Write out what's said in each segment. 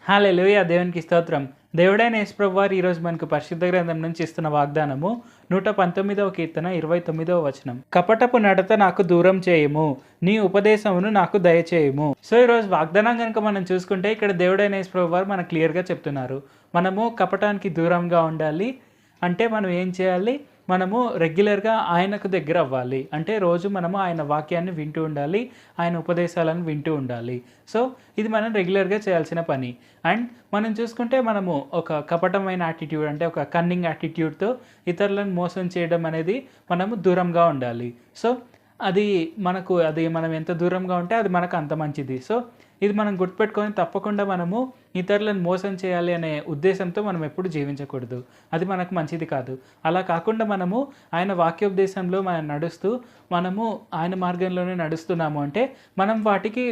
హల్లెలూయా! దేవునికి స్తోత్రం. దేవుడైన యేసుప్రభు వారు ఈరోజు మనకు పరిశుద్ధ గ్రంథం నుంచి ఇస్తున్న వాగ్దానము 119వ కీర్తన 29వ వచనం. కపటపు నడత నాకు దూరం చేయుము, నీ ఉపదేశమును నాకు దయచేయుము. సో ఈరోజు వాగ్దానం కనుక మనం చూసుకుంటే ఇక్కడ దేవుడైన యేసుప్రభు వారు మనకు క్లియర్గా చెప్తున్నారు. మనము కపటానికి దూరంగా ఉండాలి. అంటే మనం ఏం చేయాలి? మనము రెగ్యులర్గా ఆయనకు దగ్గర అవ్వాలి. అంటే రోజు మనము ఆయన వాక్యాన్ని వింటూ ఉండాలి, ఆయన ఉపదేశాలను వింటూ ఉండాలి. సో ఇది మనం రెగ్యులర్గా చేయాల్సిన పని. అండ్ మనం చూసుకుంటే మనము ఒక కపటమైన యాటిట్యూడ్, అంటే ఒక కన్నింగ్ యాటిట్యూడ్తో ఇతరులను మోసం చేయడం అనేది మనము దూరంగా ఉండాలి. సో అది మనం ఎంత దూరంగా ఉంటే అది మనకు అంత మంచిది. సో ఇది మనం గుర్తుపెట్టుకొని తప్పకుండా మనము ఇతరులను మోసం చేయాలి అనే ఉద్దేశంతో మనం ఎప్పుడు జీవించకూడదు. అది మనకు మంచిది కాదు. అలా కాకుండా మనము ఆయన వాక్యోపదేశంలో మనం నడుస్తూ మనము ఆయన మార్గంలోనే నడుస్తున్నాము అంటే మనం వాటికి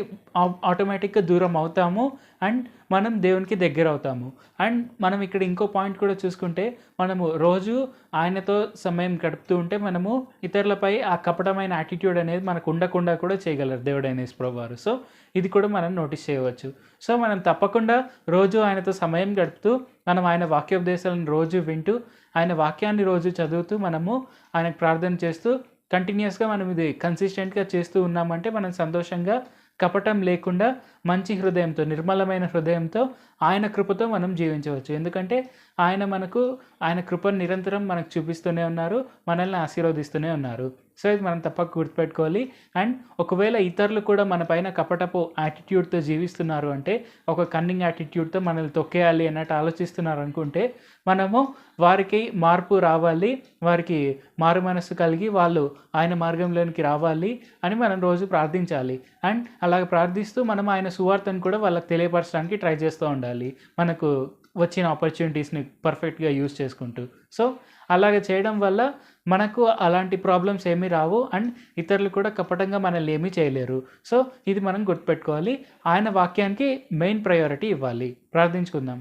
ఆటోమేటిక్గా దూరం అవుతాము అండ్ మనం దేవునికి దగ్గర అవుతాము. అండ్ మనం ఇక్కడ ఇంకో పాయింట్ కూడా చూసుకుంటే మనము రోజు ఆయనతో సమయం గడుపుతూ ఉంటే మనము ఇతరులపై ఆ కపటమైన యాటిట్యూడ్ అనేది మనకు ఉండకుండా కూడా చేయగలరు దేవుడైన యేసుప్రభు వారు. సో ఇది కూడా మనం నోటీస్ చేయవచ్చు. సో మనం తప్పకుండా రోజు ఆయనతో సమయం గడుపుతూ మనం ఆయన వాక్యోపదేశాలను రోజు వింటూ ఆయన వాక్యాన్ని రోజు చదువుతూ మనము ఆయనకు ప్రార్థన చేస్తూ కంటిన్యూస్గా మనం ఇది కన్సిస్టెంట్గా చేస్తూ ఉన్నామంటే మనం సంతోషంగా కపటం లేకుండా మంచి హృదయంతో, నిర్మలమైన హృదయంతో ఆయన కృపతో మనం జీవించవచ్చు. ఎందుకంటే ఆయన కృపను నిరంతరం మనకు చూపిస్తూనే ఉన్నారు, మనల్ని ఆశీర్వదిస్తూనే ఉన్నారు. సో ఇది మనం తప్పక గుర్తుపెట్టుకోవాలి. అండ్ ఒకవేళ ఇతరులు కూడా మన పైన కపటపు యాటిట్యూడ్తో జీవిస్తున్నారు అంటే, ఒక కన్నింగ్ యాటిట్యూడ్తో మనల్ని తొక్కేయాలి అన్నట్టు ఆలోచిస్తున్నారు అనుకుంటే, మనము వారికి మార్పు రావాలి, వారికి మారు మనస్సు కలిగి వాళ్ళు ఆయన మార్గంలోనికి రావాలి అని మనం రోజు ప్రార్థించాలి. అండ్ అలాగ ప్రార్థిస్తూ మనం ఆయన సువార్తను కూడా వాళ్ళకి తెలియపరచడానికి ట్రై చేస్తూ ఉండాలి, మనకు వచ్చిన ఆపర్చునిటీస్ని పర్ఫెక్ట్గా యూజ్ చేసుకుంటూ. సో అలాగ చేయడం వల్ల మనకు అలాంటి ప్రాబ్లమ్స్ ఏమీ రావు అండ్ ఇతరులు కూడా కపటంగా మనల్ని ఏమీ చేయలేరు. సో ఇది మనం గుర్తుపెట్టుకోవాలి. ఆయన వాక్యానికి మెయిన్ ప్రయారిటీ ఇవ్వాలి. ప్రార్థించుకుందాం.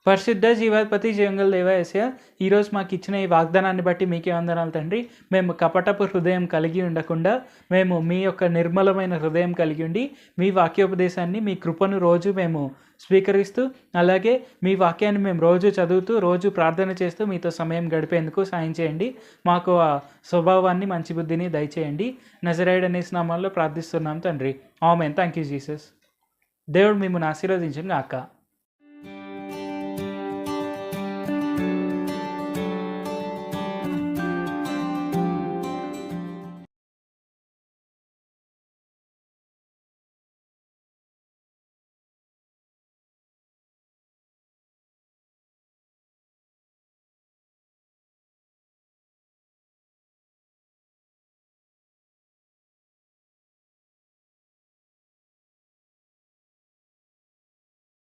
పరిశుద్ధ జీవాధిపతి జీవంగల దేవ యేసయ్య, ఈరోజు మాకు ఇచ్చిన ఈ వాగ్దానాన్ని బట్టి మీకే వందనాలు తండ్రి. మేము కపటపు హృదయం కలిగి ఉండకుండా మేము మీ యొక్క నిర్మలమైన హృదయం కలిగి ఉండి మీ వాక్యోపదేశాన్ని, మీ కృపను రోజు మేము స్వీకరిస్తూ, అలాగే మీ వాక్యాన్ని మేము రోజు చదువుతూ, రోజు ప్రార్థన చేస్తూ మీతో సమయం గడిపేందుకు సాయం చేయండి. మాకు ఆ స్వభావాన్ని, మంచి బుద్ధిని దయచేయండి. నజరేయుడు అనే నామంలో ప్రార్థిస్తున్నాం తండ్రి. ఆమేన్. Thank you Jesus. దేవుడు మిమ్మల్ని ఆశీర్వదించును గాక.